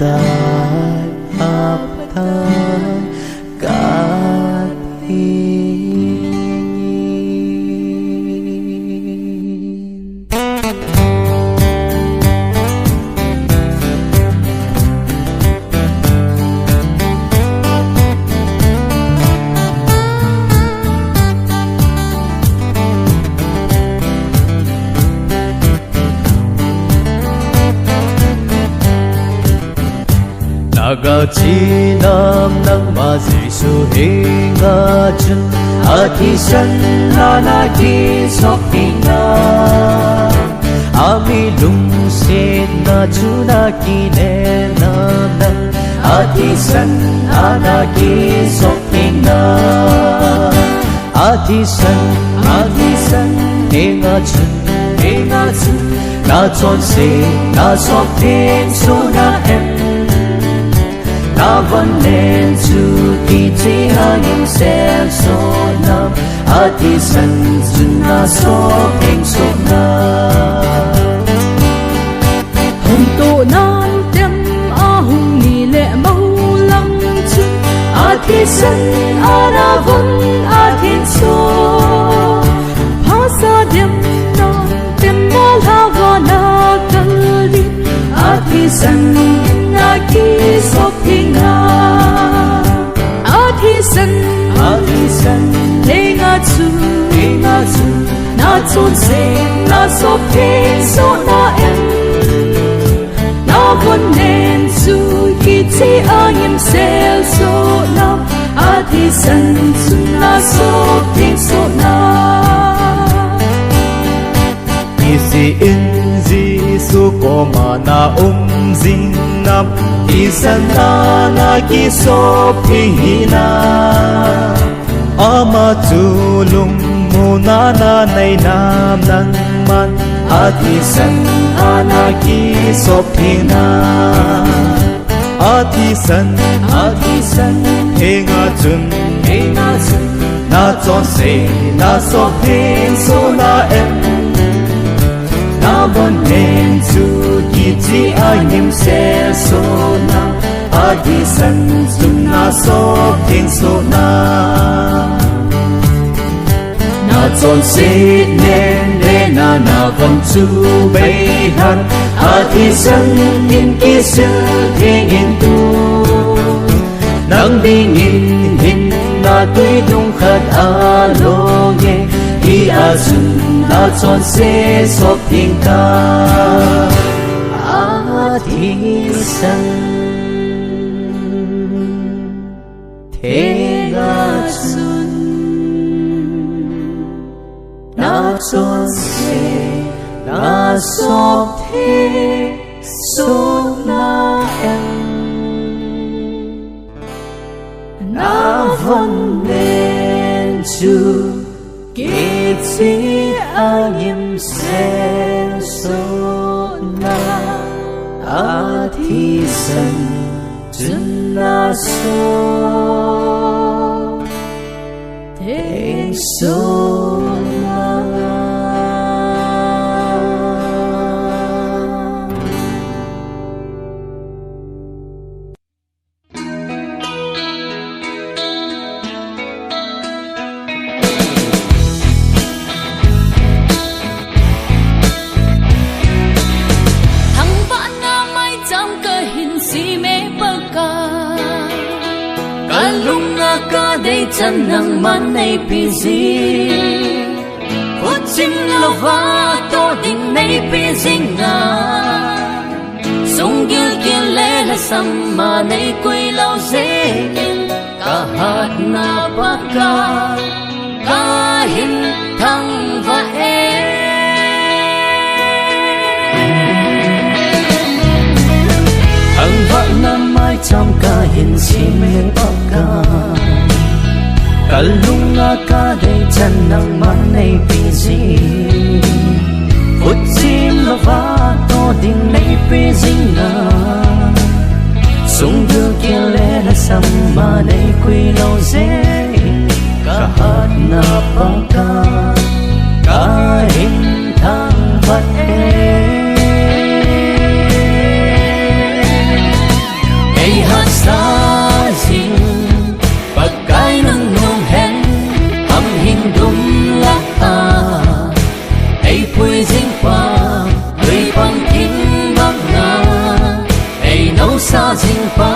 tai áp tai cả thiên. 나같이 남낭마 지수해 가준 아티산 하나 기속이나 아미룽세 나주나기네 나나 아티산 하나 기속이나 아티산 행아준 나존세 나속된 소나엠 ta vẫn nên dù kỳ trí anh sẽ số năm a thì sân dừng na số thành số na hồng tổ nan tem a hùng ni lệ mâu lăng chu a thì sân a na vẫn a thiên số phá sa đêm nan tem na la va na kal đi a thì sân na ki so pinga Atisan Lenga chu Na chon se Na so pen so na em Na von nen chu Ki chi ayim sel so na Atisan chu Na so pen so na Isi in Giêsu có mà na zin nam Isan na ki so pihina ama tulong mo na nay nam nang man Atisan ki so pihina Atisan henga chun na chon se na so pin so na em na von nen chu ki chi ayim se so na Atisan sun na so pin so na na chon se nen le na von chu bei han Atisan in ki su thing in tu nang ding in hin na tui tung khat a lo ye hi a sun na chon se so pin ka Atisan Thega sun Na chon se Na so the so na em Na von nen chu Ki chi ayim se so na Atisan chun na so Theng so chân nang man nei pi zi Phút chim lova to ding nei pi zing nga Song gil gil le la sam ma nei quay lau dễ Ka hat na pa ka hin thăng và thăng vợ năm mai trong ca hin si mê pa ka Kalunga ka day chan nang man ay busy Phút chim lova to ding nay busy nga Sung đưa kia lẽ là sam ma nay quy lâu dễ Ka hát na pa ka hình thang vật sa ding pa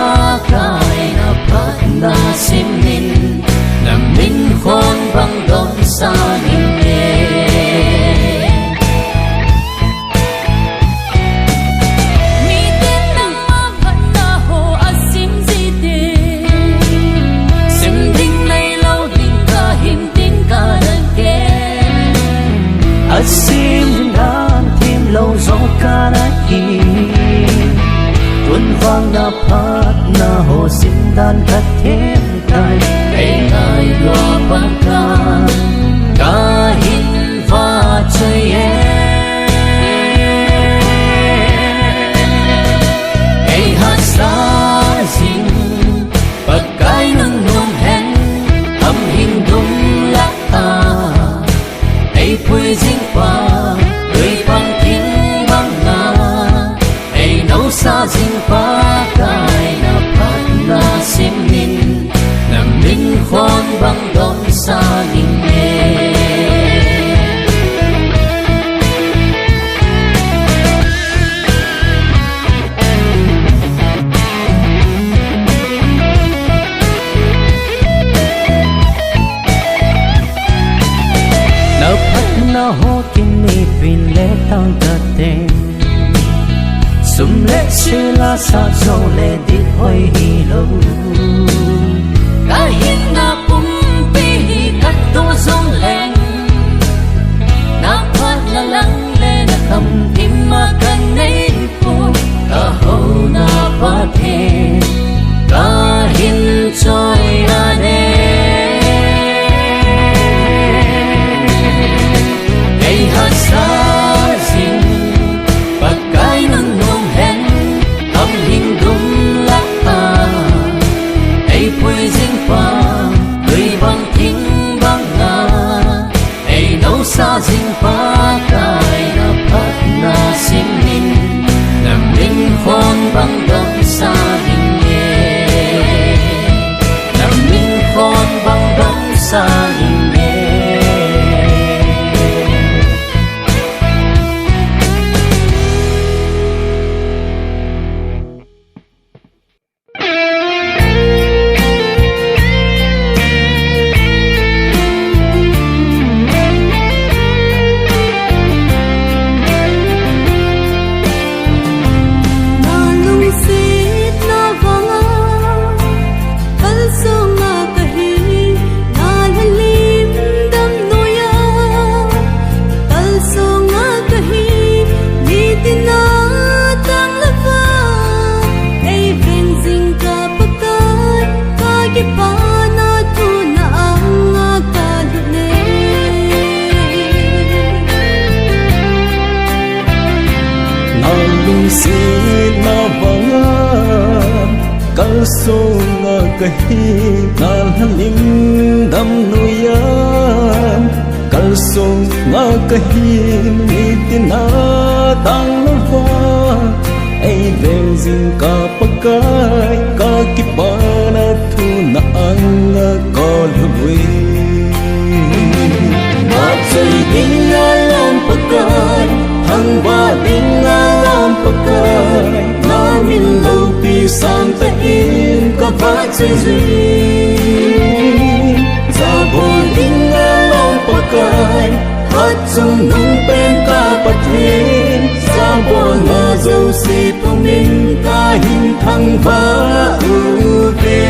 kai na pat na simin na min khon bang don sa ning ye mi tin nang ma phat na ho asim ji de sim ding nay lâu ding ka him ding ka dan ke asim dan tim lâu gió ka na hi tuần vang na pat na ho sim dan ka thêm kai ai ngai lo pa ka hin va chơi ye ai hát sa ding pa kai nang nom hen âm hình dum la ta ai pui ding pa người bang tin bang na ai nấu sa ding pa kai na pat na sim min na min khon bang don sa ding ye na pat na ho kin ni pin le tang ta te sum le se la sa zo le di hoi hi lo ka hin na pum pi kat to song leng na phat la lang le na kam tim ma kan nei po ka ho na pa the ka hin choi ane ai ha sa sing pa kai nang nom hen âm hình dum la ta ai pui ding pa người bang thing bang na ai nấu sa ding pa kai na pat na sim min na min khon bang don sa ding ye na min khon bang don sa ding ye na lung sit na vanga kal so nga kahi na lalim dam noya kal so nga kahi ni tina tang lava ai veng zing ka pakat ka ki pa na tu na ang ka ne na lung sit na vanga kal so nga kahi na halim dam nuya kal so nga kahi ni tina tang lava ai veng zing ka pakai ka kipana thu na ang ka lubui ba chơi ding alam pakai hang ba ding alam pakai na min lo pi sang ta in ka ba chơi zui za bo ding alam pakai hát chung nung pen ka pathin za bo na zo si pu min ka hin thang va u ve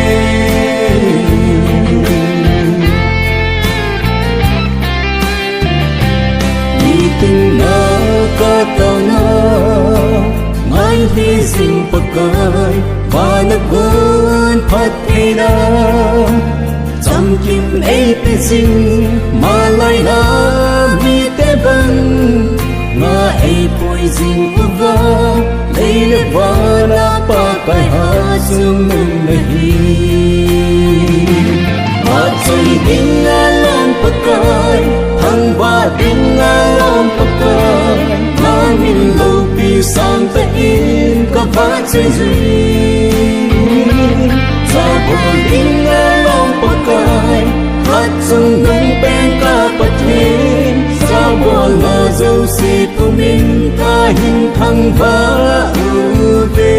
tình na ka tao na ngai hi sing pakai và na gun phat thei na cham kim ei pe sing ma lai na mi te ban nga ei poi sing uva lei le va na pa kai ha sung nahi ma choi ding alam pakai hang ba ding alam pakai na min lo pi sang ta in ka ba chơi zui za bo ding alam pakai hát chung nung pen ka pathin za bo na zo si pu min ka hin thang va u ve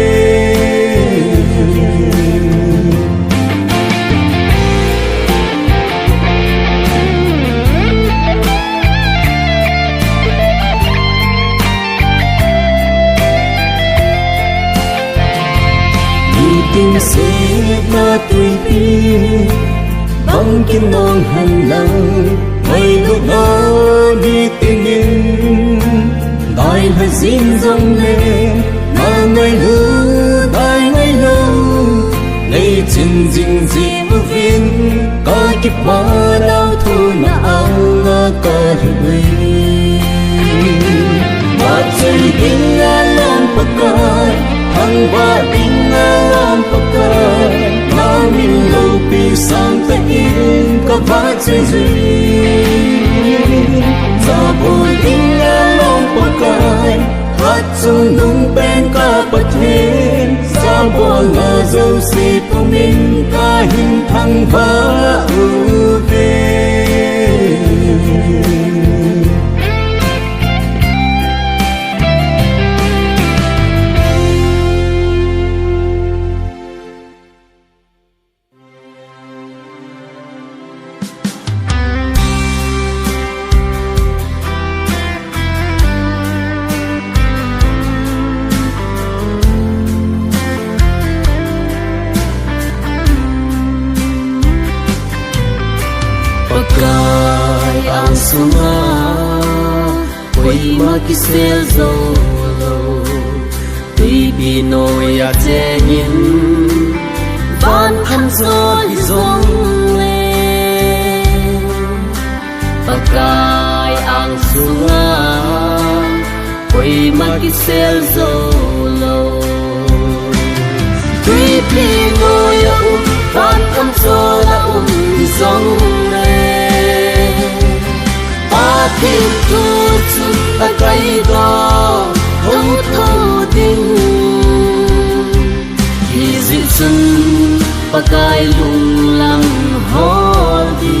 kinh sĩ na tùy pi băng kim nong hành lang mây lúc đó đi tình in đại hơi xin dòng lên mà ngày hư đại ngày lâu ngày chân dinh dinh viên có kiếp mà đau thu na ao na cả đời mà chơi kinh alam pakai hang ba kinh alam pakai mà mình lâu pi sang ta in có ba chơi za bồi kinh alam pakai hát chung nung bên cả bát hen za bồi ngờ dâu si phong minh ca hình thăng vã về Pakai ang sunga Ko'y makisel zolo Tuy Pinoy at zengin Van tham zo hi zong le Pakai ang sunga Ko'y makisel zolo Tuy Pinoy Van tham zo la hi zong le Tim tu chu ta kai ga ho tho ding hi zi sun pa kai lung lang ho di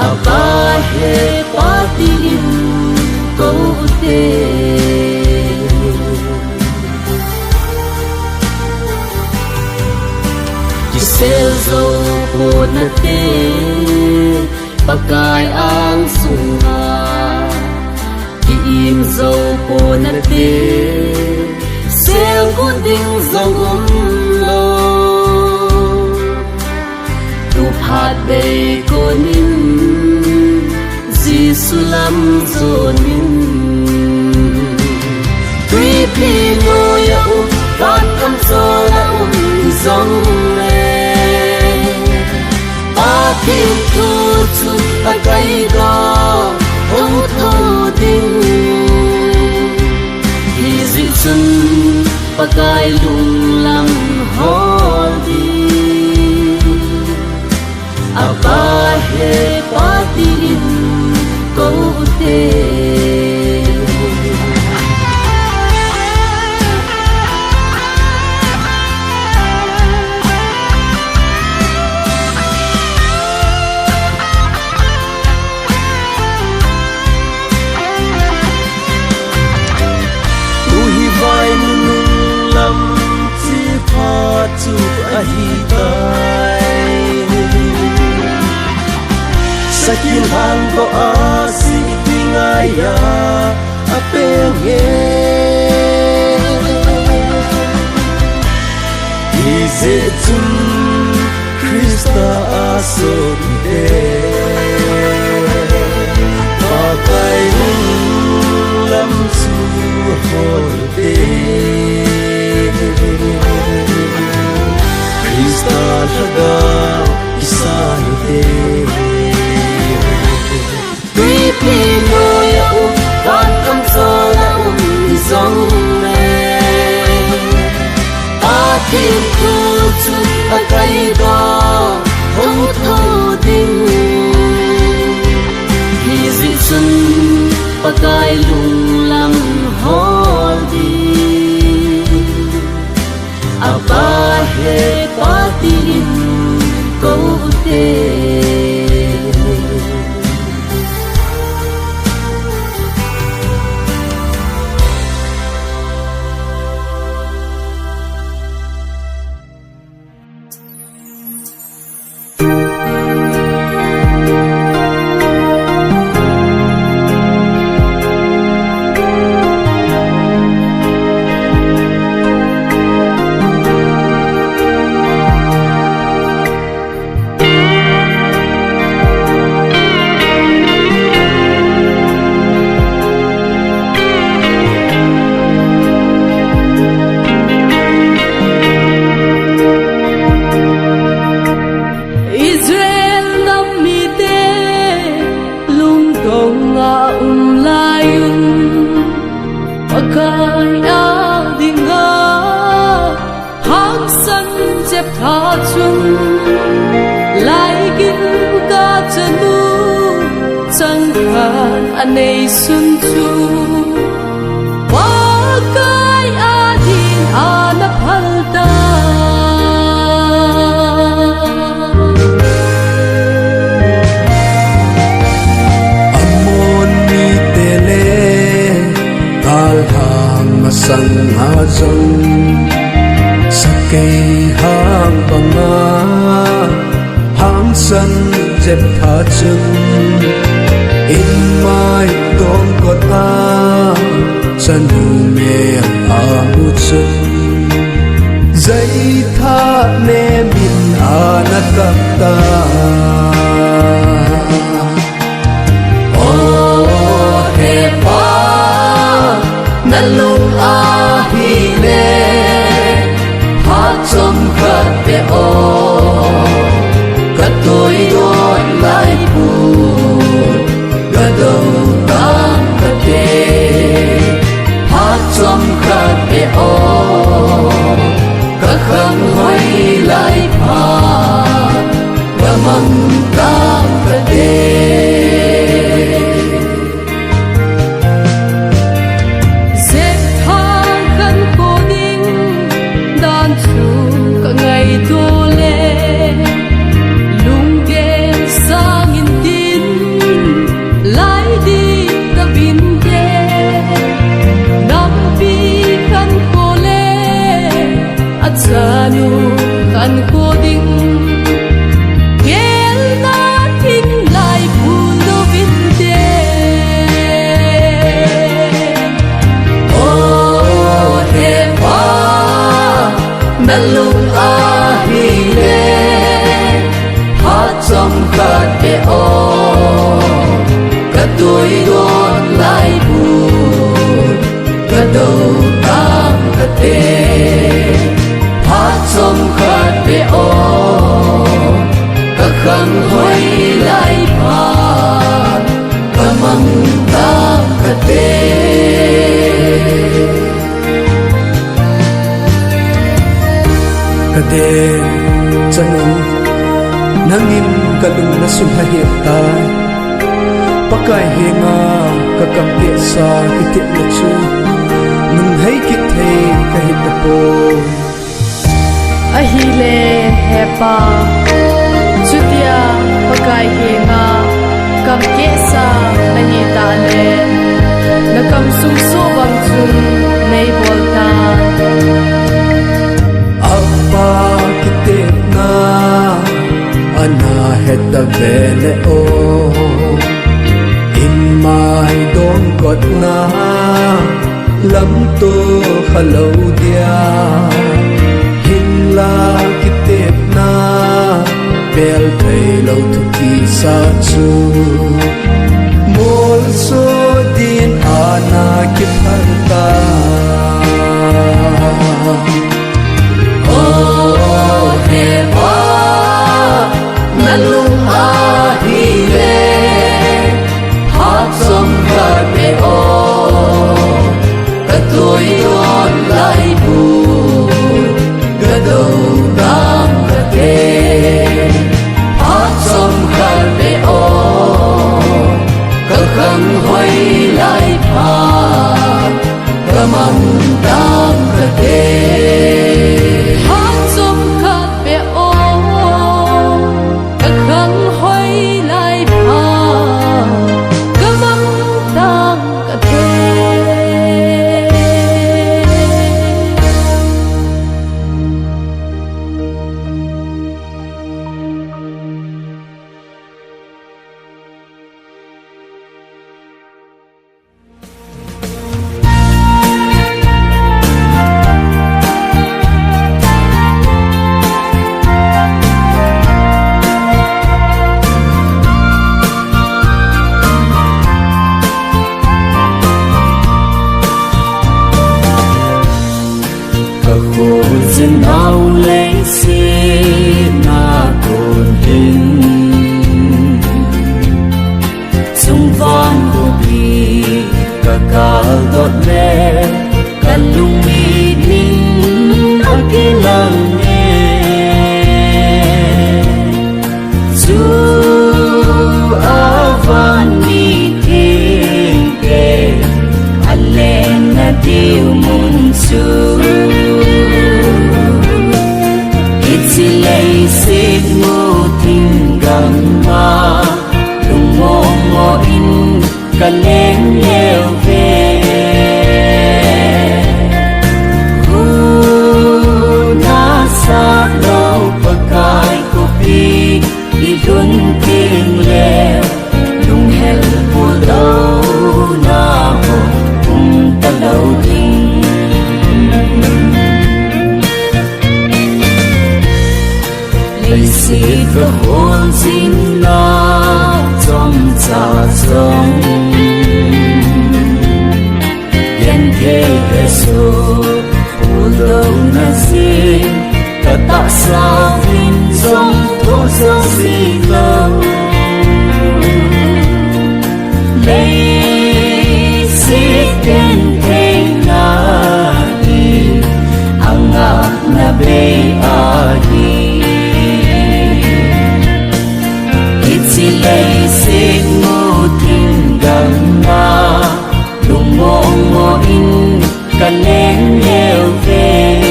a ba he pa ti in ko te ki sel zo po na te Pakai ang sunga Kiim dâu po na te Sel ko ding dâu lo Tu phat bay ko nin Gisu lam zo nin Tuy Pinoy Van kam zo la zong le Tim tu chu ta kai ga ho tho ding hi zi chun pa kai lung lam ho di a ba he pa ti in ko te tu ahi tai sakin hang ko asi tingaya apenge is it to Krista asokite pakai lam su horde Krista laga isanite Tuy Pinoy Van kam zo la zong le A tim tu chu a kai ga ho tho ding hi zi sun pa kai lung lam ho di a ba he pa ti in ko te chun lai gin ka chanu chang khan anei sun chu wa kai adin ana phalta amon mi tele kal hang masang ha jong sakei hang banga hang san jep tha chung in mai dong ko ta san nu me a mu chung zai tha ne min ana kap ta o he pa nalung a hi le ha chom khat pe o ka toi don lai pu ga do tam ka te ha chom khat pe o ka khang hoi lai pa ga mang tam ka te Sanu kan ko ding kel na tin lai pulo vinte o he pa nalung a hi le ha chom khat pe o ka toi don lai pu ka do tam ka te chom khat pe o ka khang hoi lai pa ka mang ta ka te ka de chanu nangin kalung na sumhahit ta pakai henga ka kam ke sa kitit na chu nung hai kit thei ka hit na po ahile hepa chutia pakai henga kam ke sa nani ta le nakam sum so bang chung nei bolta appa kitit na ana heta vele o in mai dong got na lam to khalo dia la kitep na bel thei lo tu ki sa chu mol so din ana ki phanta o he pa nalung a hi le ha som ka pe o ka toi don lai pu do tam ka te ha som khat pe o lấy xịt và hôn xin lo trong cha sống yên thế hệ số u lâu na xin cả ta sao tin trong thô sâu gì lâu lấy xịt tên thế na đi ang na bê a đi chỉ lấy xịt ngô thiên gần mà lùng mong mò in cả nén nghèo về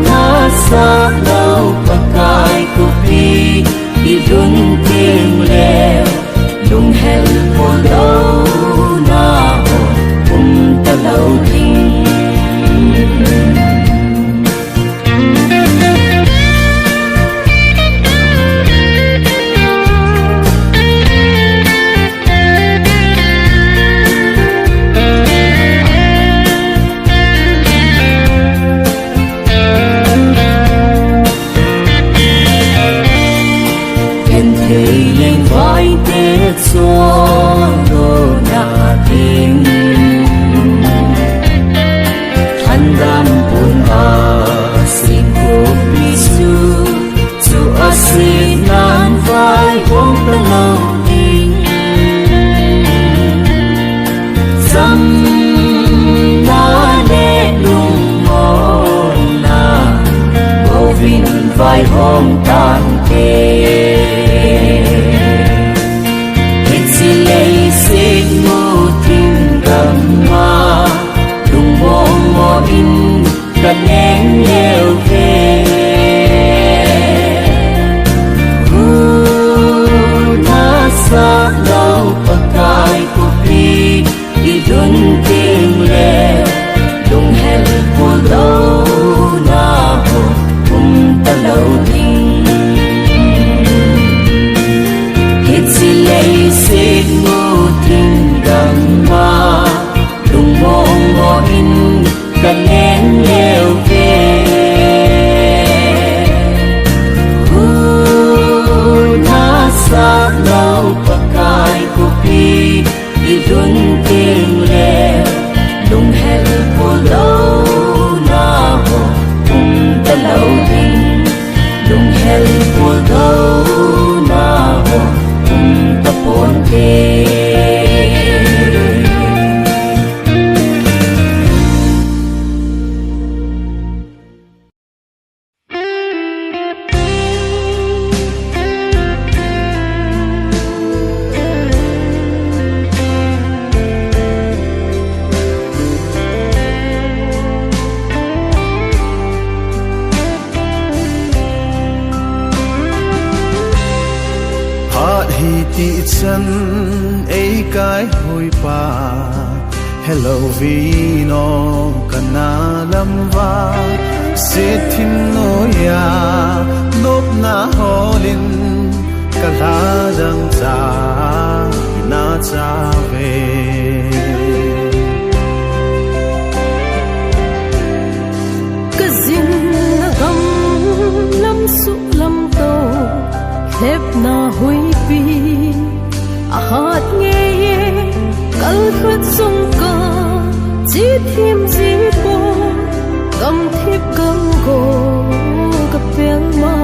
na sa đâu pakai kopi di dun ting leo lung hel po đâu na ho ta lâu ting vai hôm tan kề hết chỉ lấy xịt mù thiên gần mà lùng mong mò in cả nén nghèo về na sa đâu pakai kopi di dun ting leo lung hel po đâu na ho ta lâu tình hết chỉ lấy xịt ngô thiên gần mà lùng mong mò in cả nén nghèo về na sa đâu pakai kopi di dun ting leo lung hel po đâu na ho ta lâu tình lung hel po đâu na ho ta pon ke ti chân ấy cái hồi pa hello vino kana lam va se thim no ya nop na holin kala dang cha na cha ve kazin na gam lam su lam to lep na hui pi a hat nge kal khut sung ka chi thim ji po gam thip gam go ka pel ma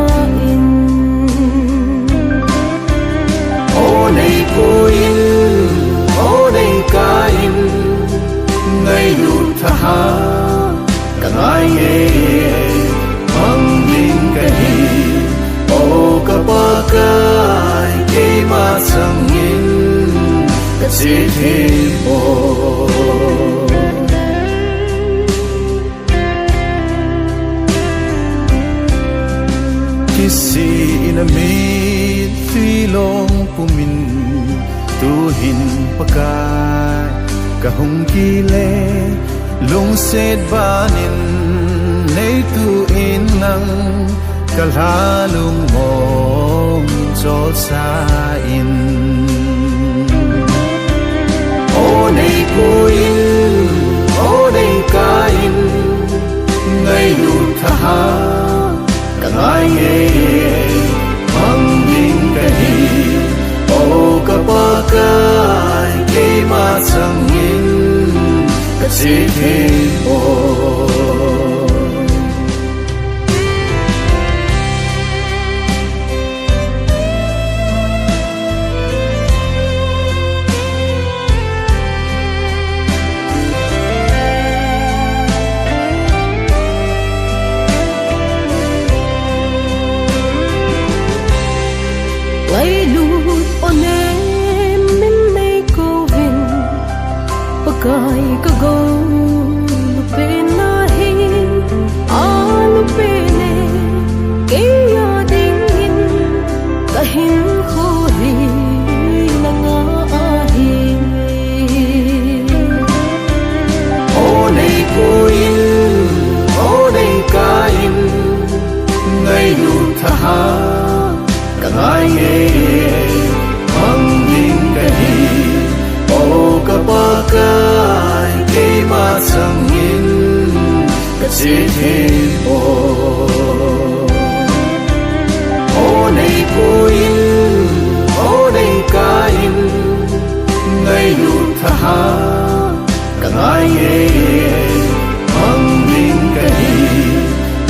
in o nei ko in o nei ka in ngai lu tha ha ka ngai nge mang din ka hi o ka pa kai ke ma sang in ka chi thi po kisi ina mi thi long pumin tu hin pakai ka hung ki le lung set banin nei tu in nang kalhalung mong cho sa in o nei ku in o nei ka in ngai chỉ thêm ôi quay lút ôn em min nay cô vin pakai ka go lupe na hi a lupe ne ke ya ding hin ka hin kho hi na nga a hi ô này cô in ô này ca in ngày lút tha ha ai nghe mang din cái đi ô cả ba cái mà sang in cái gì thêm ô này cô in ô này ca in ngày lút tha ha ai nghe mang din cái đi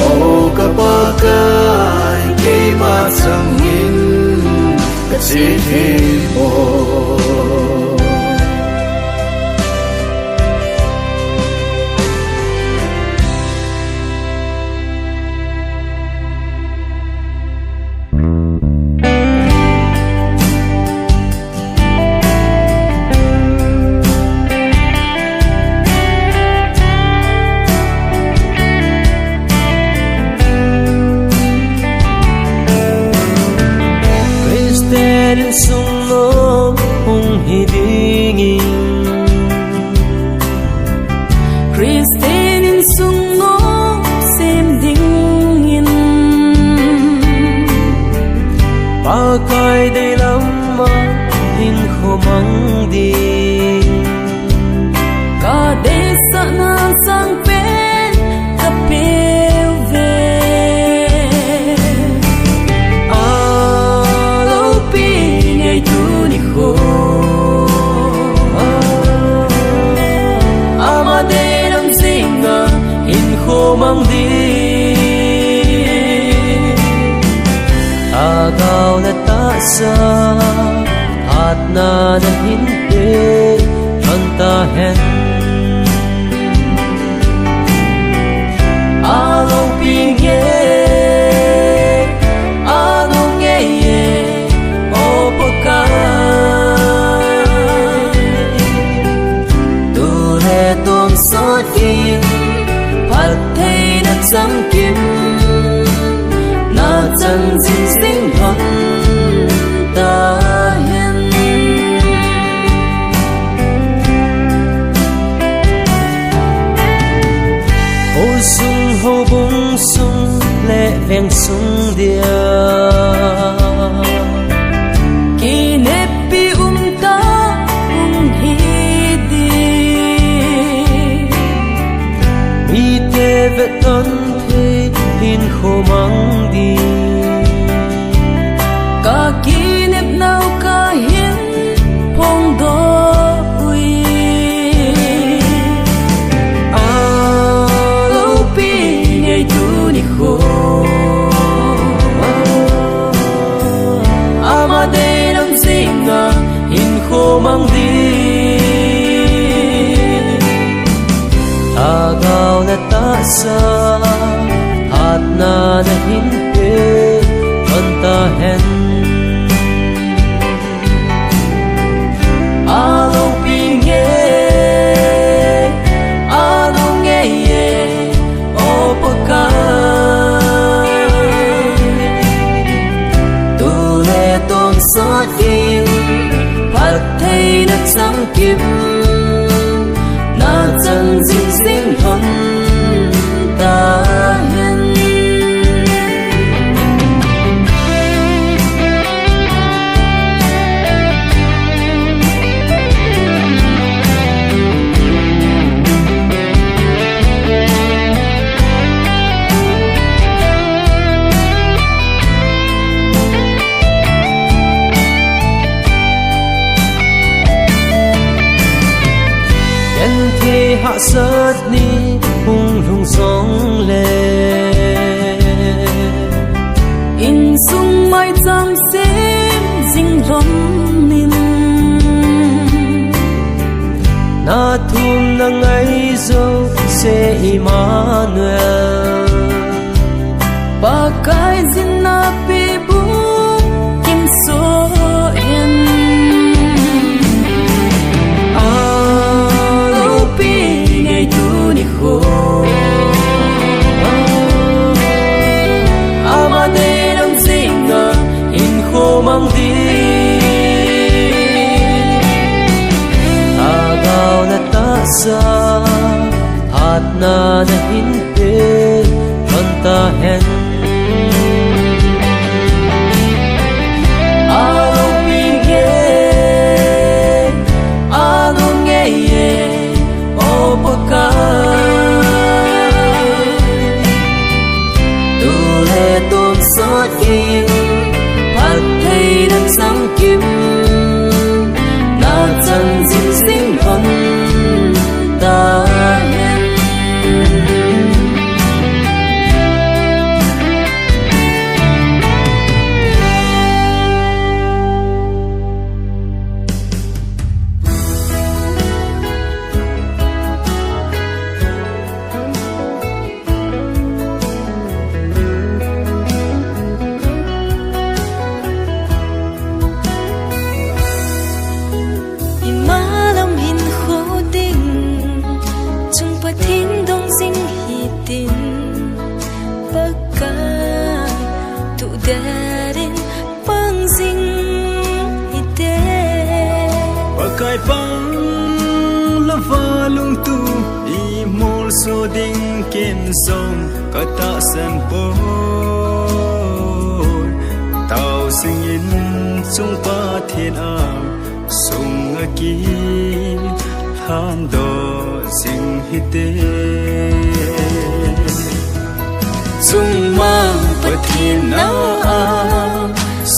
ô cả ba cái mà sang in cái gì thêm sung no hung hi dingin Christian in sung no sem dingin ba kai dei lama hin khomang di ka de sa na sang pen ka pe ve mang đi ta gao na ta sa hat na na hin te chan ta hen a lo pi nghe ye o po ka tu le tong so tin phát thấy đất sáng kim na chân xin sinh hồn ta hiền hồ sung hồ bung sung lệ vẹn sung dia ki nep pi ta hi di ve ton the hin khô mang đi ka ki nep nau ka hiền phong do ui a lo pi ngày tu ni khô ama de nam zinga hin khô mang đi ta gao na ta sa hat na na hin pe chan ta hen a lo pi nghe ye o po ka tu le ton so kim phát thấy đất sáng kim na chân xin sinh hồn ta hiền nhân thế hạ sớt ni hung lung sóng lệ in sung mai chang se ding rom nim na thum na ngai zo se Emmanuel ba kai zin na pe bu kim so en au pi ngai tu ni ho ama de nam singa in ho mang di agaw na ta sa hat na na hin pe ta hen kim bắt thầy đang sáng kim na chân dinh sinh hồn ta hen Kai pang la va lung tu I mol so ding ken song kata san po tao sing in chung pa thiên ao sung a ki than do sing hi te chung mang pa thiên na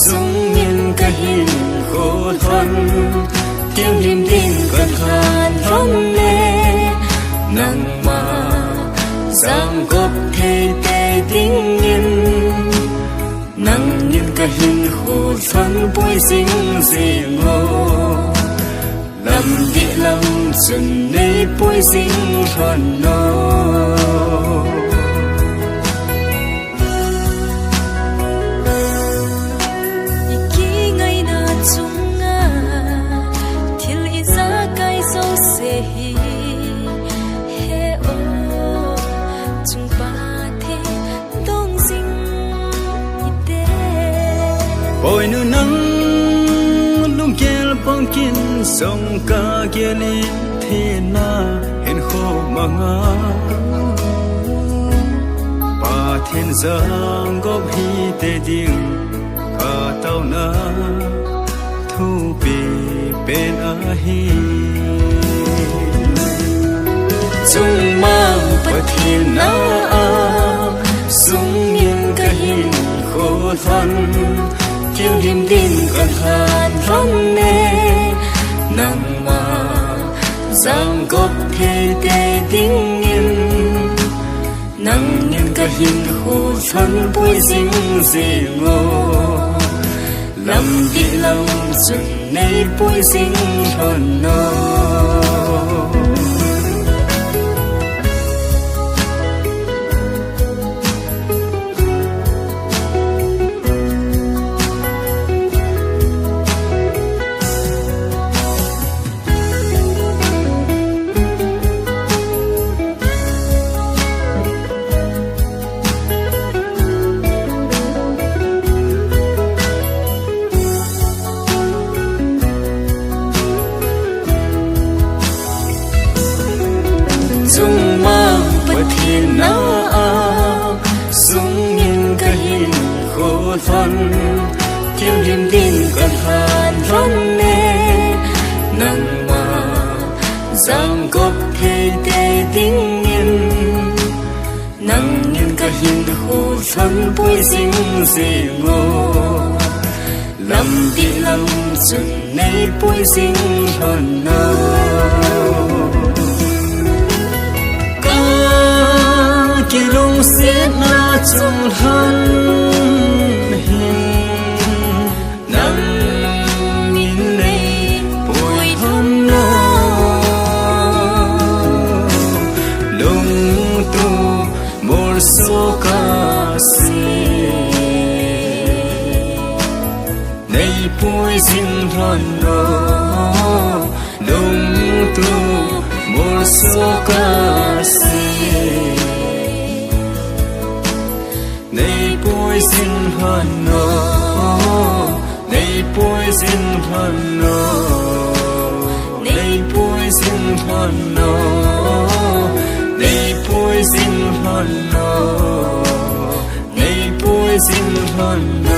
sung in ka hin ko thon tiêu lim dim cơn khan rong lê nang ma giang gốc thề tê tiếng yên nang nhìn cả hình hồ xuân bôi sinh dì ngô lâm địa lâm xuân nay bôi sinh tròn nô ôi nu nắng lung kel bang kin song ka geli the na hen kho manga pa thiên giang gop hi te ding ka tau na thu pi pen a hi chung mang pa thiên na sung yin ka hin kho than tiêu lim dim cơn khan rong nê nang ma giang gốc thề tê tiếng yên nang nhìn cả hình hồ xuân bôi sinh dì ngô lâm địa lâm xuân nay bôi sinh tròn nô chung mang pa thiên na sung in ka hin kho thon tiêu lim dim cơn khan rong nê nang ma giang gốc thề tê tiếng yên nang nhìn ka hin hồ xuân bôi sinh dì ngô lâm địa lâm xuân nay bôi sinh tròn nô xiết na chung hắn hin nang min nei bồi hâm nô lung tu mor so ca si nei bồi zin ran no lung tu mor so ca si nei poison hano nei poison hano nei poison hano nei poison hano nei poison hano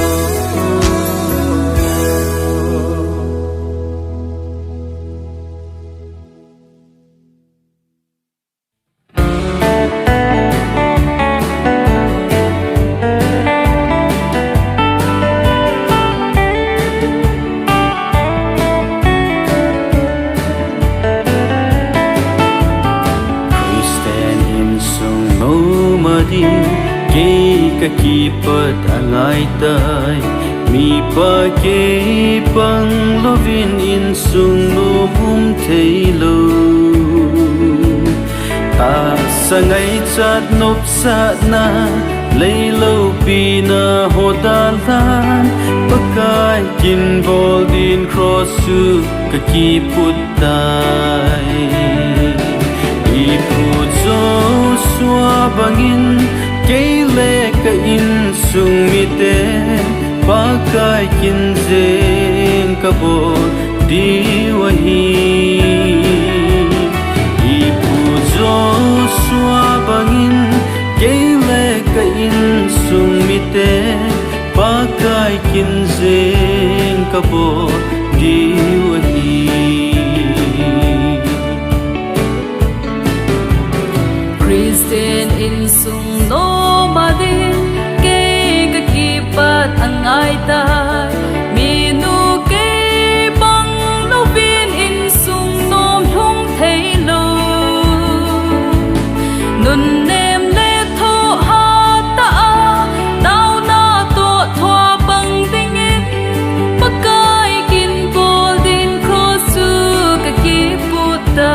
Kipat angai tay mi pa ke pang lovin in sung no hum thailo ta sangai chat nop sa na leilo pina hodalan pakai kin bol din cross su ka kiput tay ipu zo swa bangin Keile ka in sung mite pakai kin zeng ka bo diwahi ipu zo swa bangin keile ka in sung mite pakai kin zeng ka bo diwahi Christian in sung no madin ke ka kipat angai tai minu ke bang lovin in sung nom hung thailo nun nem le tho ha ta dau na to thwa bang ding in pakai kin bol din cross su ka kiputa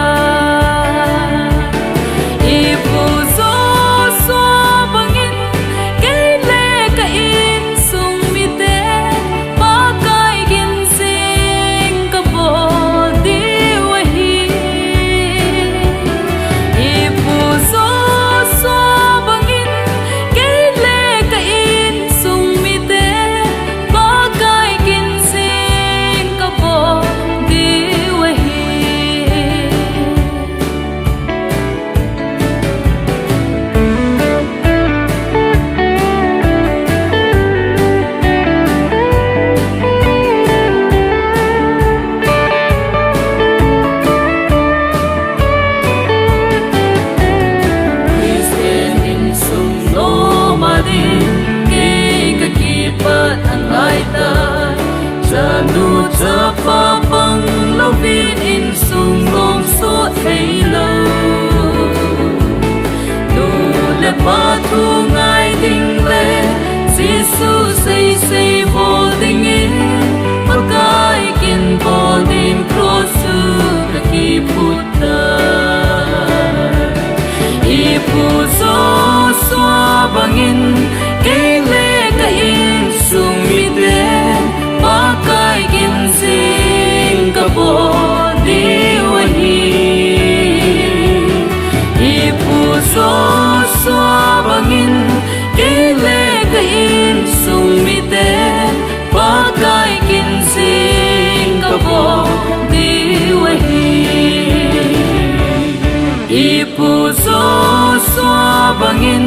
pa thu ngai ding le Giêsu say say holding in pakai kin holding cross su ka ki putta ipu so swa bangin kele ka in sung mite pakai kin sing ka bo diwahi ipu so bangin kele ka in sung mite pakai kin sing ka bo diwahi ipu so bangin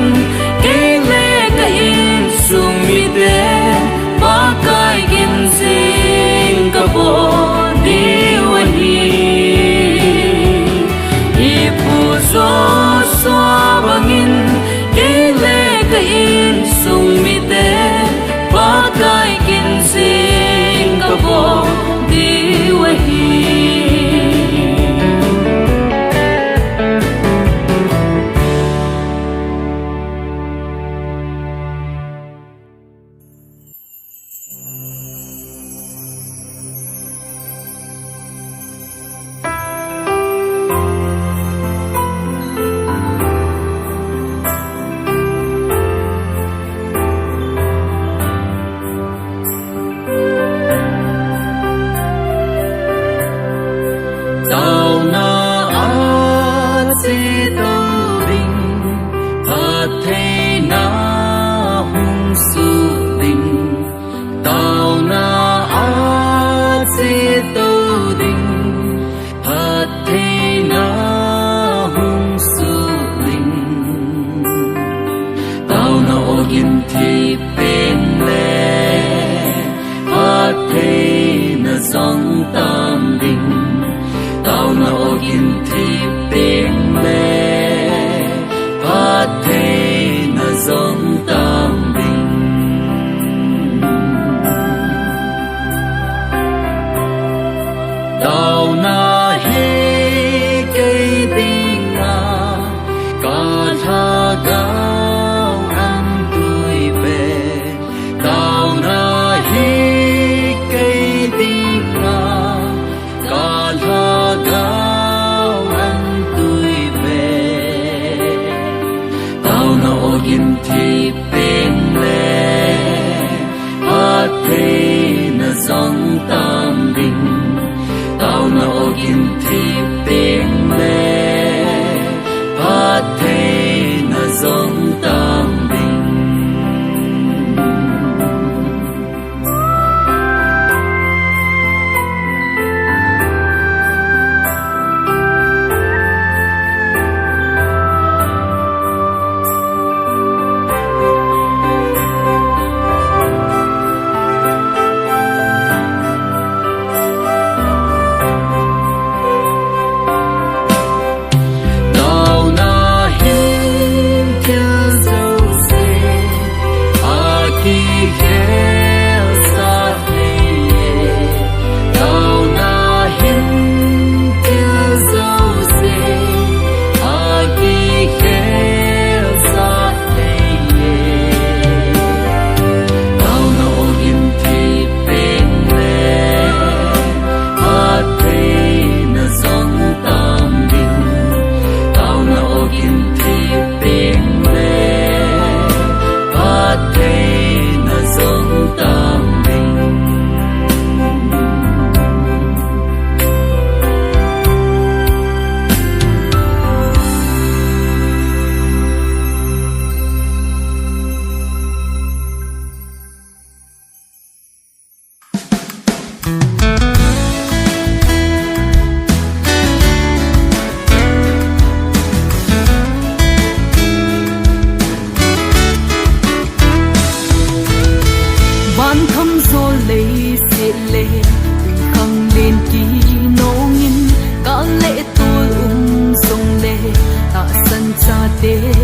kele ka in sung mite pakai kin sing ka bo diwahi ipu so bangin kele ka in sung mite pakai kin sing ka bo diwahi ogin thi bên lệ hát thế na dòng tam đình tao na ogin thi bên lệ hát thế na dòng tam đình Hãy subscribe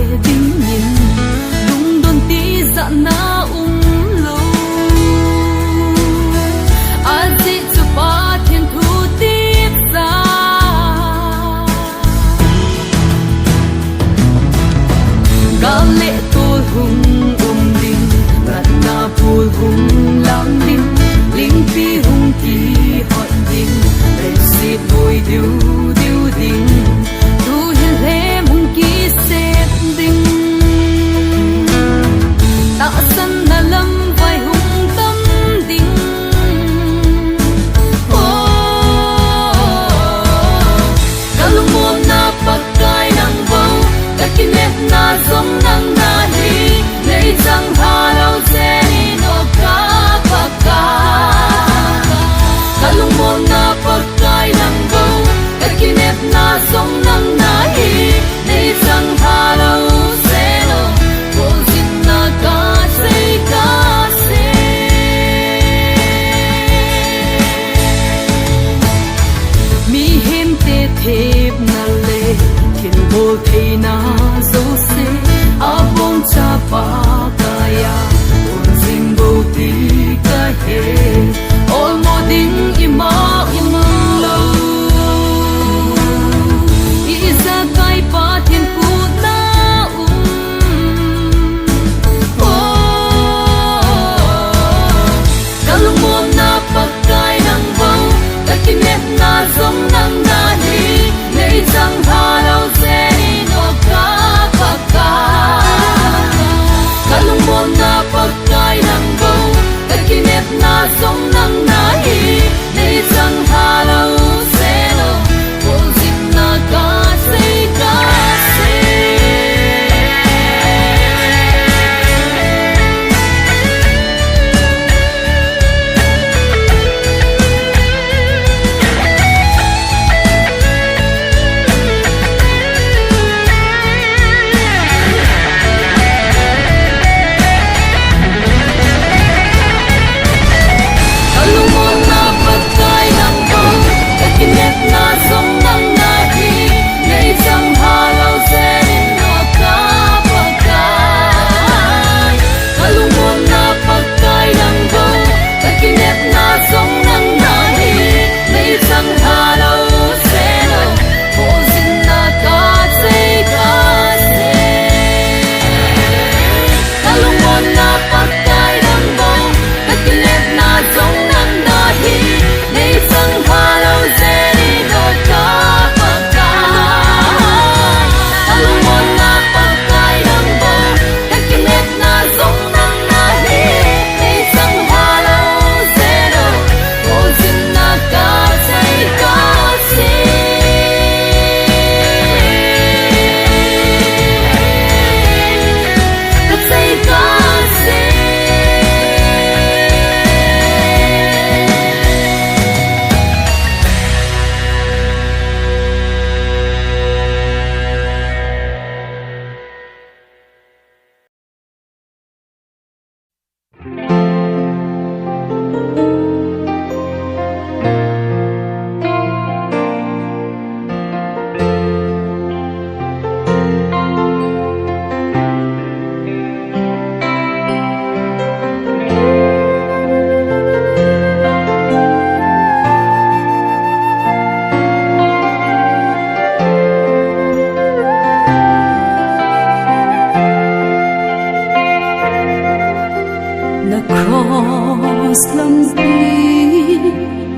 lâm pi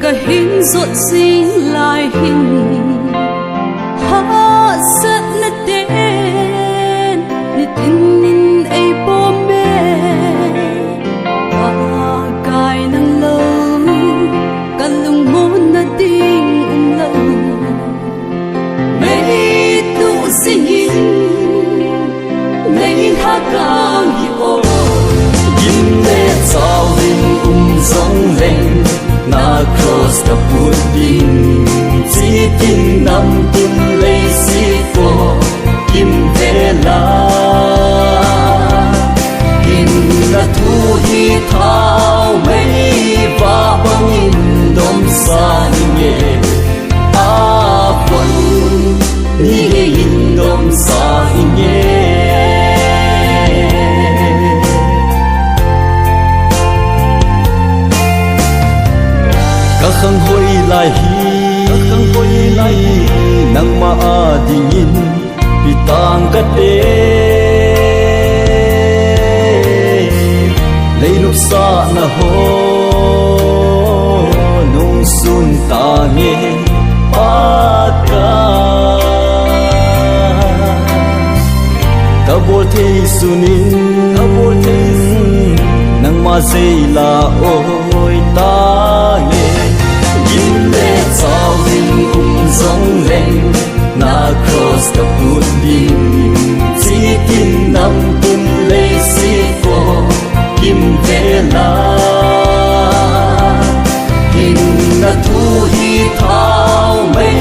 cả hình ruột sinh lại hình ha rất là tên để tin in ai bố mẹ ta cài nắng lâu cả lùng muốn na tiếng lâu mấy tu sinh mấy ha càng hiểu Im lệ sao linh giống lên na cross the pudding chỉ tin nằm tin lấy si cô kim về la kim là thu hi thao mấy và băng in đom sa nghe a quân ni in đom sa nghe khang hoi lai hi nang ma adingin pitang ka te leilup sa na ho nung sun ta nge pa ka kabol thei sunin nang ma sei la oi ta nge Im lệ sao linh giống lên na cross the pudding chỉ tin nằm tin lấy si cô kim về la kim na thu hi thao mấy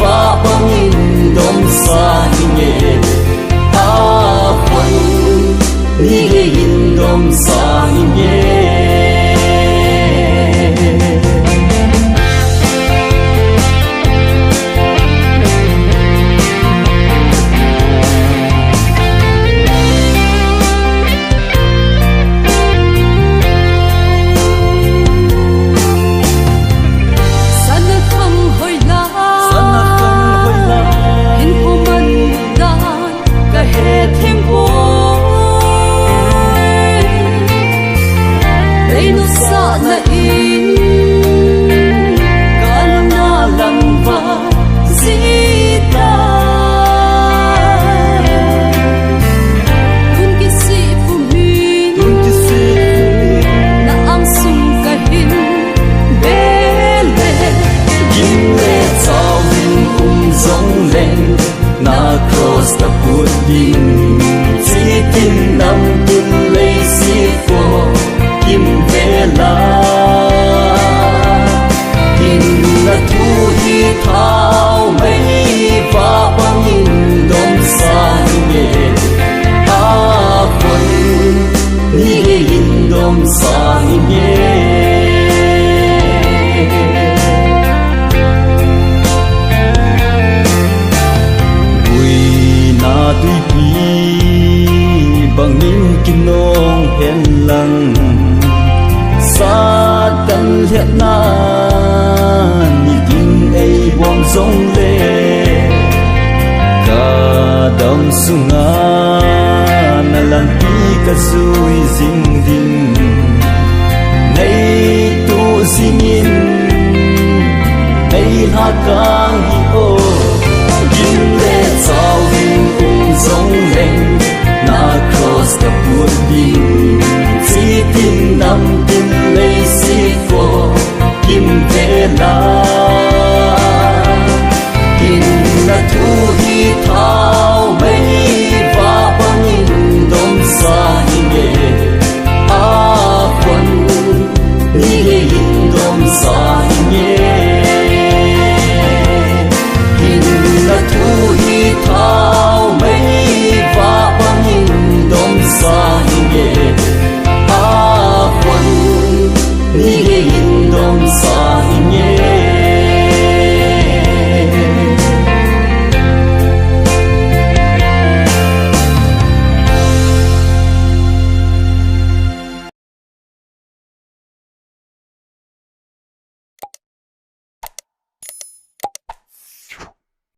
và băng in đom sa nghe a quân ni in đom sa nghe na cross the pudding chỉ tin nằm tin lấy si cô kim về la kim là thu hi thao mấy và băng in đom sa nghe a quân ni in đom sa nghe tuy pi bằng những kinh nông hẹn lăng xa tân liệt na ni kinh ấy buông rong lệ cả đông sung na lan pi cả suy dinh dinh nay tu singin nay ha kang hi o Im lệ sao linh giống